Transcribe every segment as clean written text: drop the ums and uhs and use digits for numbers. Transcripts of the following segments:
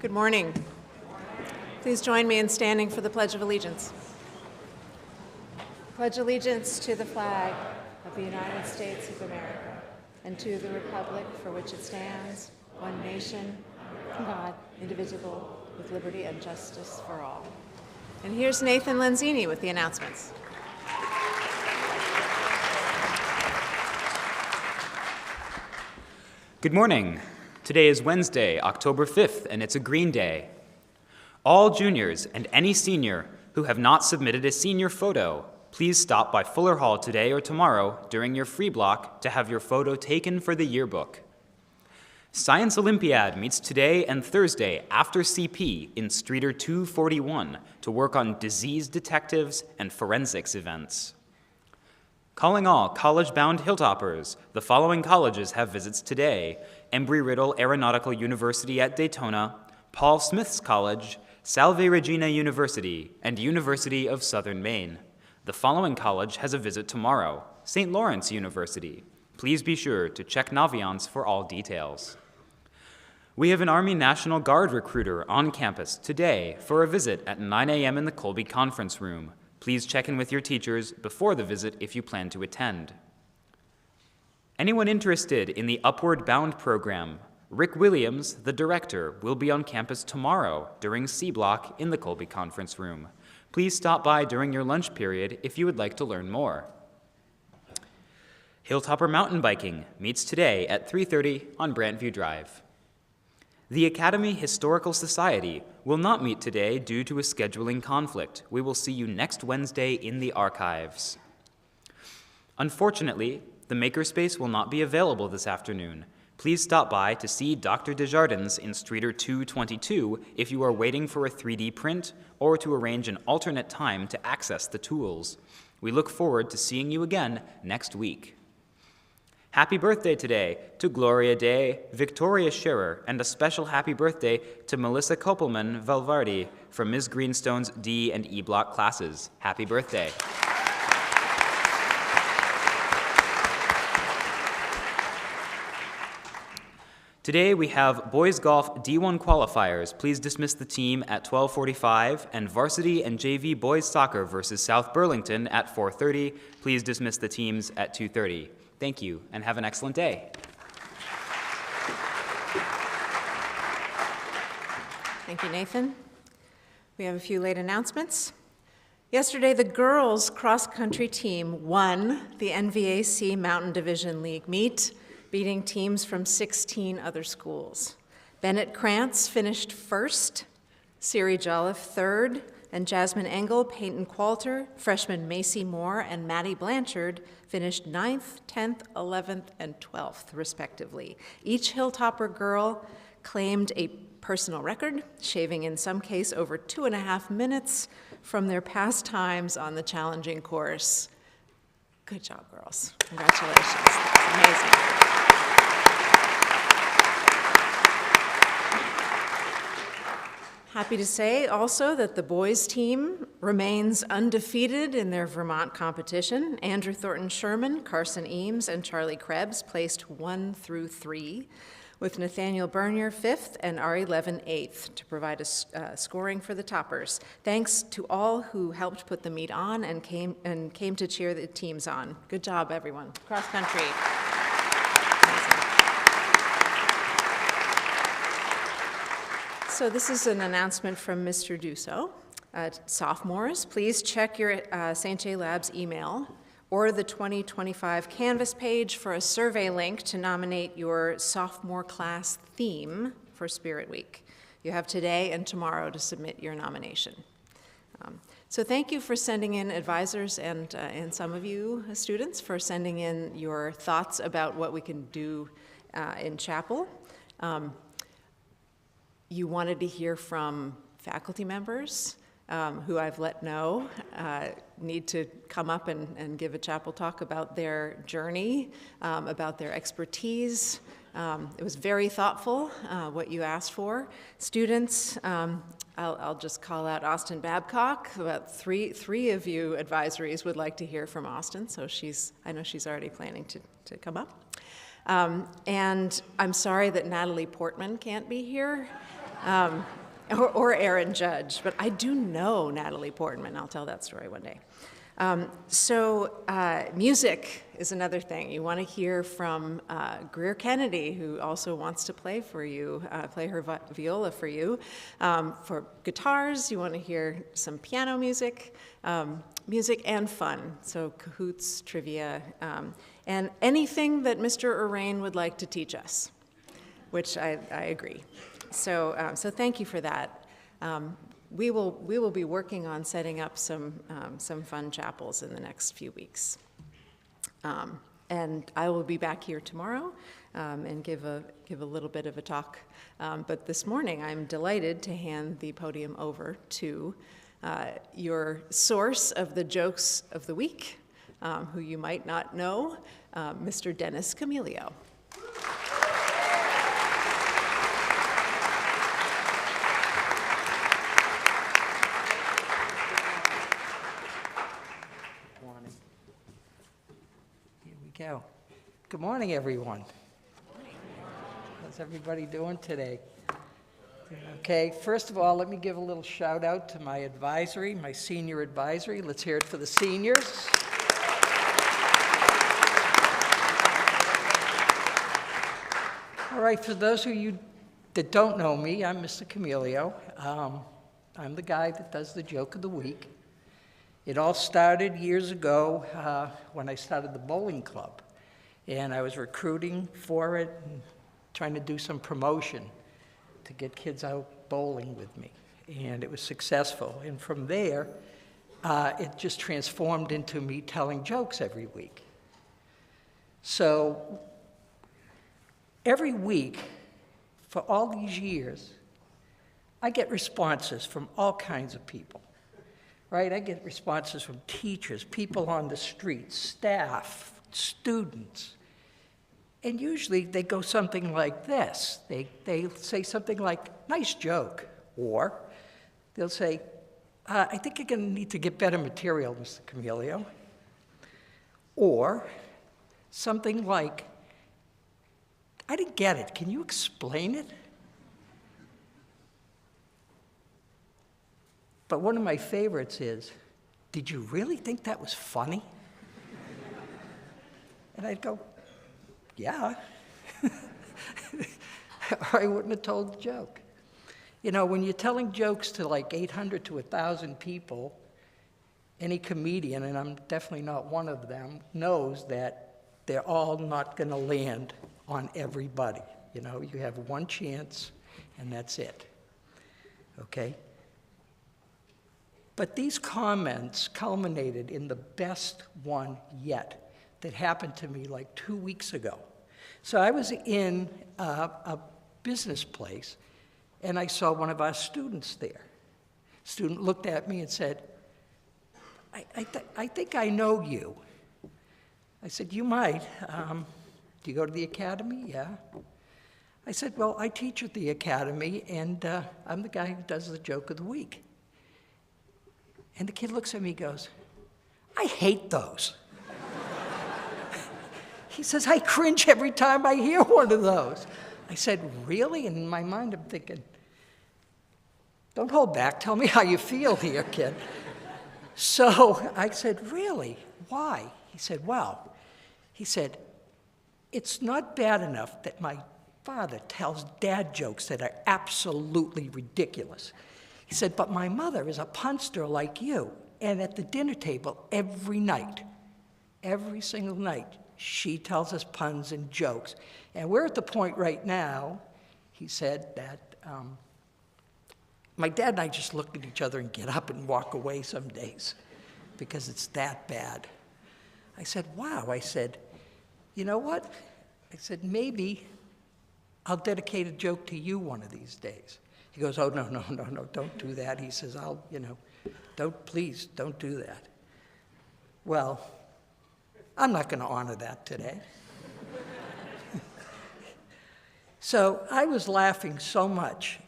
Good morning. Please join me in standing for the Pledge of Allegiance. Pledge allegiance to the flag of the United States of America and to the republic for which it stands, one nation, under God, indivisible, with liberty and justice for all. And here's Nathan Lenzini with the announcements. Good morning. Today is Wednesday, October 5th, and it's a green day. All juniors and any senior who have not submitted a senior photo, please stop by Fuller Hall today or tomorrow during your free block to have your photo taken for the yearbook. Science Olympiad meets today and Thursday after CP in Streeter 241 to work on disease detectives and forensics events. Calling all college-bound Hilltoppers, the following colleges have visits today: Embry-Riddle Aeronautical University at Daytona, Paul Smith's College, Salve Regina University, and University of Southern Maine. The following college has a visit tomorrow: St. Lawrence University. Please be sure to check Naviance for all details. We have an Army National Guard recruiter on campus today for a visit at 9 a.m. in the Colby Conference Room. Please check in with your teachers before the visit if you plan to attend. Anyone interested in the Upward Bound program, Rick Williams, the director, will be on campus tomorrow during C Block in the Colby Conference Room. Please stop by during your lunch period if you would like to learn more. Hilltopper Mountain Biking meets today at 3:30 on Brantview Drive. The Academy Historical Society will not meet today due to a scheduling conflict. We will see you next Wednesday in the archives. Unfortunately, the Makerspace will not be available this afternoon. Please stop by to see Dr. Desjardins in Streeter 222 if you are waiting for a 3D print or to arrange an alternate time to access the tools. We look forward to seeing you again next week. Happy birthday today to Gloria Day, Victoria Scherer, and a special happy birthday to Melissa Kopelman Valvardi from Ms. Greenstone's D and E Block classes. Happy birthday. Today we have boys golf D1 qualifiers. Please dismiss the team at 12:45, and varsity and JV boys soccer versus South Burlington at 4:30. Please dismiss the teams at 2:30. Thank you, and have an excellent day. Thank you, Nathan. We have a few late announcements. Yesterday, the girls' cross-country team won the NVAC Mountain Division League meet, beating teams from 16 other schools. Bennett Krantz finished first, Siri Jolliffe third, and Jasmine Engel, Peyton Qualter, freshman Macy Moore, and Maddie Blanchard finished 9th, 10th, 11th, and 12th, respectively. Each Hilltopper girl claimed a personal record, shaving in some case over 2.5 minutes from their past times on the challenging course. Good job, girls. Congratulations. That's amazing. Happy to say also that the boys team remains undefeated in their Vermont competition. Andrew Thornton Sherman, Carson Eames, and Charlie Krebs placed 1 through 3, with Nathaniel Bernier 5th and Ari Levin 8th to provide a scoring for the toppers. Thanks to all who helped put the meet on and came to cheer the teams on. Good job, everyone. Cross country. So this is an announcement from Mr. Dussault. Sophomores, please check your St. J. Labs email or the 2025 Canvas page for a survey link to nominate your sophomore class theme for Spirit Week. You have today and tomorrow to submit your nomination. So thank you for sending in advisors and some of you students for sending in your thoughts about what we can do in chapel. You wanted to hear from faculty members who I've let know need to come up and give a chapel talk about their journey, about their expertise. It was very thoughtful, what you asked for. Students, I'll just call out Austin Babcock. About three of you advisories would like to hear from Austin, so I know she's already planning to come up. And I'm sorry that Natalie Portman can't be here. or Aaron Judge, but I do know Natalie Portman. I'll tell that story one day. Music is another thing. You want to hear from Greer Kennedy, who also wants to play for you, play her viola for you. For guitars, you want to hear some piano music, music and fun, so cahoots, trivia, and anything that Mr. Orain would like to teach us, which I agree. So thank you for that. We will be working on setting up some fun chapels in the next few weeks. And I will be back here tomorrow and give a little bit of a talk. But this morning, I'm delighted to hand the podium over to your source of the jokes of the week, who you might not know, Mr. Dennis Camilio. Go. Good morning, everyone. How's everybody doing today? Okay, first of all, let me give a little shout out to my advisory, my senior advisory. Let's hear it for the seniors. All right, for those of you that don't know me, I'm Mr. Camilio. I'm the guy that does the joke of the week. It all started years ago when I started the bowling club, and I was recruiting for it and trying to do some promotion to get kids out bowling with me, and it was successful. And from there, it just transformed into me telling jokes every week. So every week, for all these years, I get responses from all kinds of people. Right? I get responses from teachers, people on the streets, staff, students. And usually they go something like this. They say something like, nice joke. Or they'll say, I think you're going to need to get better material, Mr. Camilio. Or something like, I didn't get it. Can you explain it? But one of my favorites is, did you really think that was funny? And I'd go, yeah. Or I wouldn't have told the joke. You know, when you're telling jokes to like 800 to 1,000 people, any comedian, and I'm definitely not one of them, knows that they're all not going to land on everybody. You know, you have one chance, and that's it. Okay? But these comments culminated in the best one yet that happened to me like 2 weeks ago. So I was in a business place, and I saw one of our students there. Student looked at me and said, I think I know you. I said, you might. Do you go to the academy? Yeah. I said, well, I teach at the academy, and I'm the guy who does the joke of the week. And the kid looks at me and goes, I hate those. He says, I cringe every time I hear one of those. I said, really? And in my mind, I'm thinking, don't hold back. Tell me how you feel here, kid. So I said, really? Why? He said, well, it's not bad enough that my father tells dad jokes that are absolutely ridiculous. He said, but my mother is a punster like you, and at the dinner table every night, every single night, she tells us puns and jokes. And we're at the point right now, he said, that my dad and I just look at each other and get up and walk away some days because it's that bad. I said, wow. I said, you know what? I said, maybe I'll dedicate a joke to you one of these days. He goes, oh, no, don't do that. He says, please don't do that. Well, I'm not going to honor that today. So I was laughing so much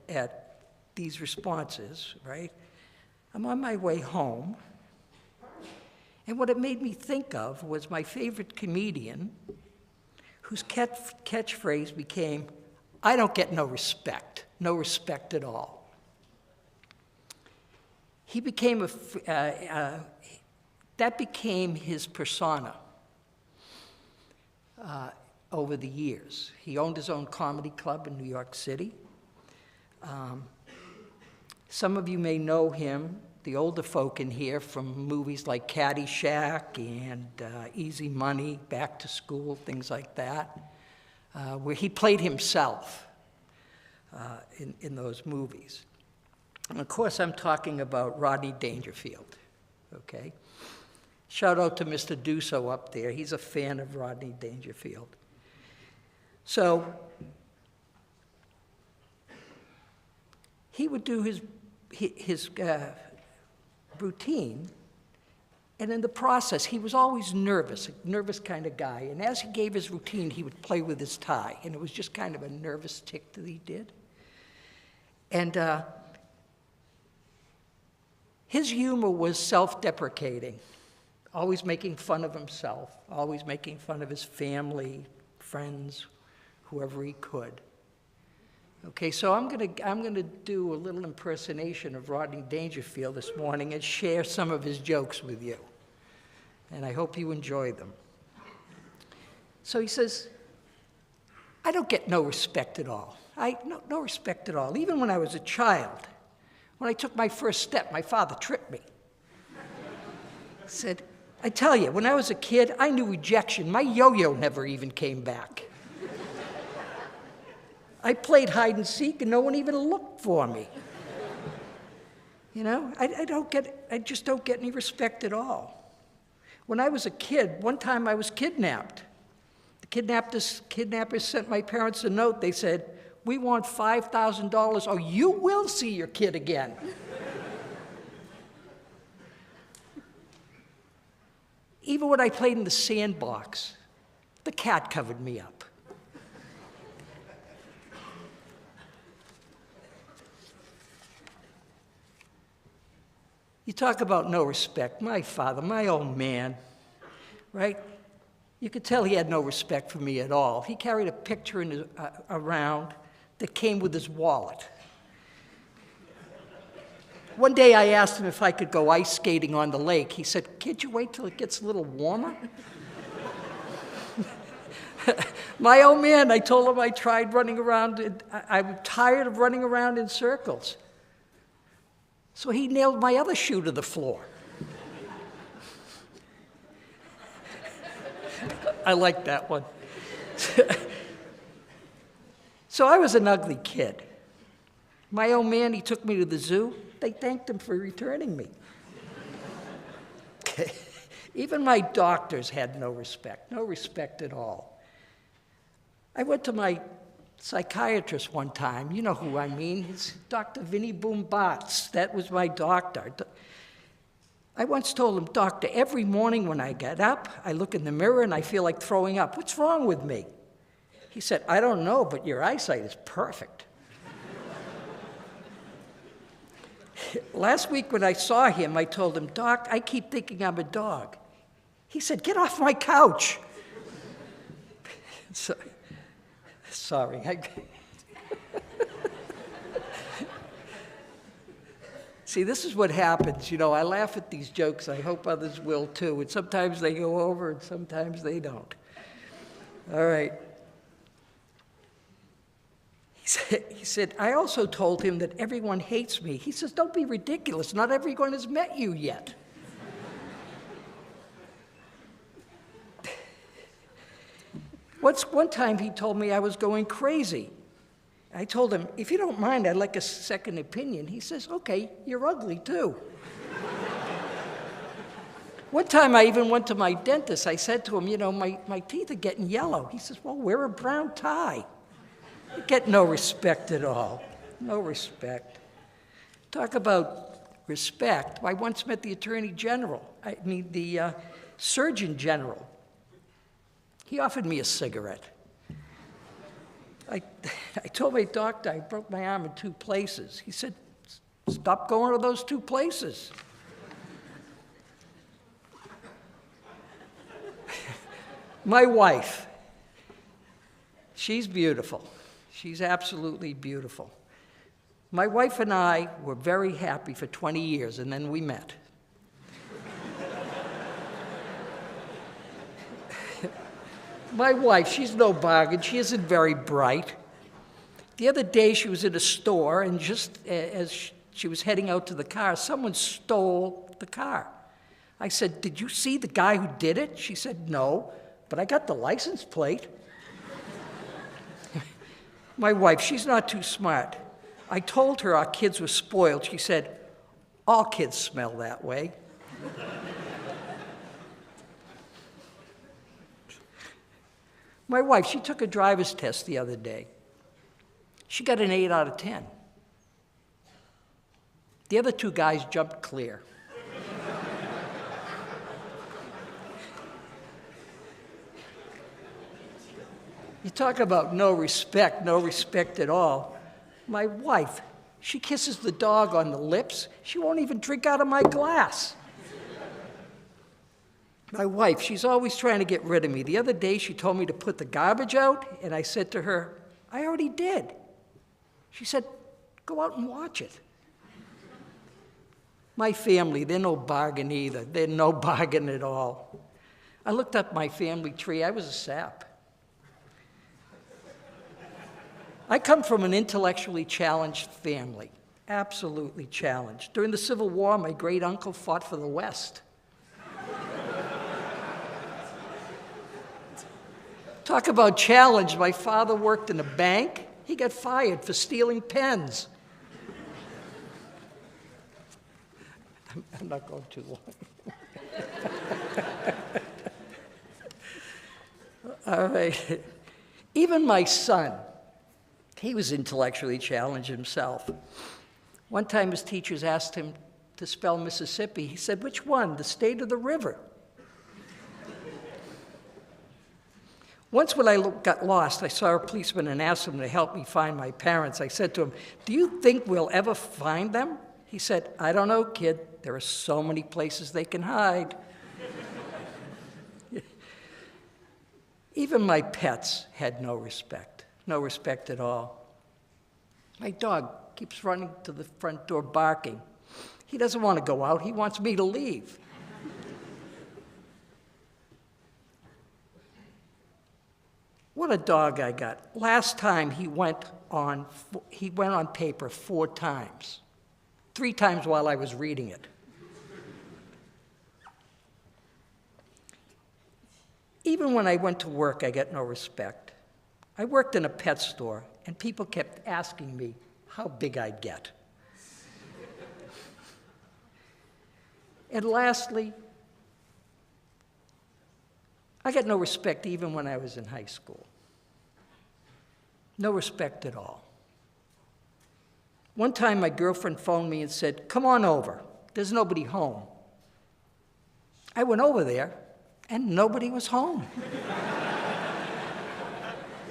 at these responses, right? I'm on my way home, and what it made me think of was my favorite comedian, whose catchphrase became, I don't get no respect. no respect at all. He became that became his persona over the years. He owned his own comedy club in New York City. Some of you may know him, the older folk in here, from movies like Caddyshack and Easy Money, Back to School, things like that, where he played himself in those movies. And of course, I'm talking about Rodney Dangerfield, okay? Shout out to Mr. Dusso up there. He's a fan of Rodney Dangerfield. So he would do his routine, and in the process, he was always nervous, a nervous kind of guy. And as he gave his routine, he would play with his tie, and it was just kind of a nervous tick that he did. And his humor was self-deprecating, always making fun of himself, always making fun of his family, friends, whoever he could. Okay, so I'm gonna do a little impersonation of Rodney Dangerfield this morning and share some of his jokes with you. And I hope you enjoy them. So he says, I don't get no respect at all. No respect at all. Even when I was a child, when I took my first step, my father tripped me. He said, I tell you, when I was a kid, I knew rejection. My yo-yo never even came back. I played hide and seek and no one even looked for me. You know, I just don't get any respect at all. When I was a kid, one time I was kidnapped. The kidnappers sent my parents a note. They said, we want $5,000 or you will see your kid again. Even when I played in the sandbox, the cat covered me up. You talk about no respect. My father, my old man, right? You could tell he had no respect for me at all. He carried a picture around that came with his wallet. One day I asked him if I could go ice skating on the lake. He said, can't you wait till it gets a little warmer? My old man, I told him I tried running around. I'm tired of running around in circles. So he nailed my other shoe to the floor. I like that one. So I was an ugly kid. My old man, he took me to the zoo. They thanked him for returning me. Even my doctors had no respect at all. I went to my psychiatrist one time. You know who I mean. It's Dr. Vinnie Boom Batts. That was my doctor. I once told him, Doctor, every morning when I get up, I look in the mirror and I feel like throwing up. What's wrong with me? He said, I don't know, but your eyesight is perfect. Last week when I saw him, I told him, Doc, I keep thinking I'm a dog. He said, get off my couch. Sorry. See, this is what happens. You know, I laugh at these jokes. I hope others will too. And sometimes they go over and sometimes they don't. All right. He said, I also told him that everyone hates me. He says, don't be ridiculous. Not everyone has met you yet. One time he told me I was going crazy. I told him, if you don't mind, I'd like a second opinion. He says, okay, you're ugly too. One time I even went to my dentist. I said to him, you know, my teeth are getting yellow. He says, well, wear a brown tie. You get no respect at all. No respect. Talk about respect. I once met the Surgeon General. He offered me a cigarette. I told my doctor I broke my arm in 2 places. He said, stop going to those 2 places. My wife, she's beautiful. She's absolutely beautiful. My wife and I were very happy for 20 years, and then we met. My wife, she's no bargain. She isn't very bright. The other day, she was in a store, and just as she was heading out to the car, someone stole the car. I said, "Did you see the guy who did it?" She said, "No, but I got the license plate." My wife, she's not too smart. I told her our kids were spoiled. She said, "All kids smell that way." My wife, she took a driver's test the other day. She got an 8 out of 10. The other 2 guys jumped clear. You talk about no respect at all. My wife, she kisses the dog on the lips. She won't even drink out of my glass. My wife, she's always trying to get rid of me. The other day, she told me to put the garbage out, and I said to her, "I already did." She said, "Go out and watch it." My family, they're no bargain either. They're no bargain at all. I looked up my family tree. I was a sap. I come from an intellectually challenged family, absolutely challenged. During the Civil War, my great uncle fought for the West. Talk about challenge. My father worked in a bank. He got fired for stealing pens. I'm not going too long. All right. Even my son, he was intellectually challenged himself. One time his teachers asked him to spell Mississippi. He said, "Which one, the state or the river?" Once when I got lost, I saw a policeman and asked him to help me find my parents. I said to him, "Do you think we'll ever find them?" He said, "I don't know, kid. There are so many places they can hide." Even my pets had no respect at all. My dog keeps running to the front door barking. He doesn't want to go out. He wants me to leave. What a dog I got. Last time he went on paper 4 times. 3 times while I was reading it. Even when I went to work, I got no respect. I worked in a pet store, and people kept asking me how big I'd get. And lastly, I got no respect even when I was in high school. No respect at all. One time my girlfriend phoned me and said, "Come on over. There's nobody home." I went over there, and nobody was home.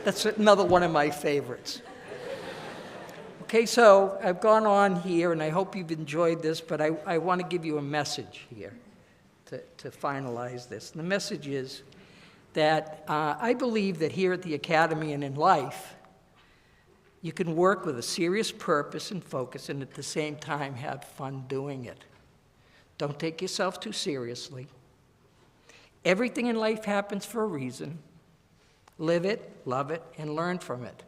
That's another one of my favorites. Okay, so I've gone on here, and I hope you've enjoyed this, but I want to give you a message here to finalize this. And the message is that I believe that here at the Academy and in life, you can work with a serious purpose and focus and at the same time have fun doing it. Don't take yourself too seriously. Everything in life happens for a reason. Live it, love it, and learn from it.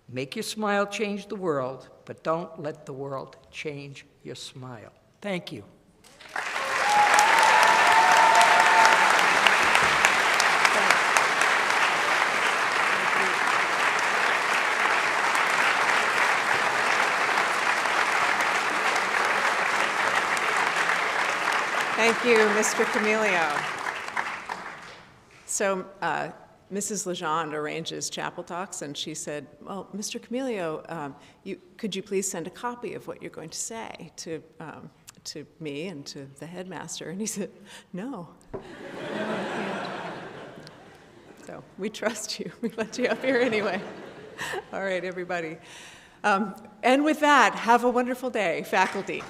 Make your smile change the world, but don't let the world change your smile. Thank you. Thank you, Mr. Camilio. So Mrs. Legendre arranges chapel talks, and she said, "Well, Mr. Camilio, could you please send a copy of what you're going to say to me and to the headmaster?" And he said, "No. I can't." So we trust you. We let you up here anyway. All right, everybody. And with that, have a wonderful day, faculty.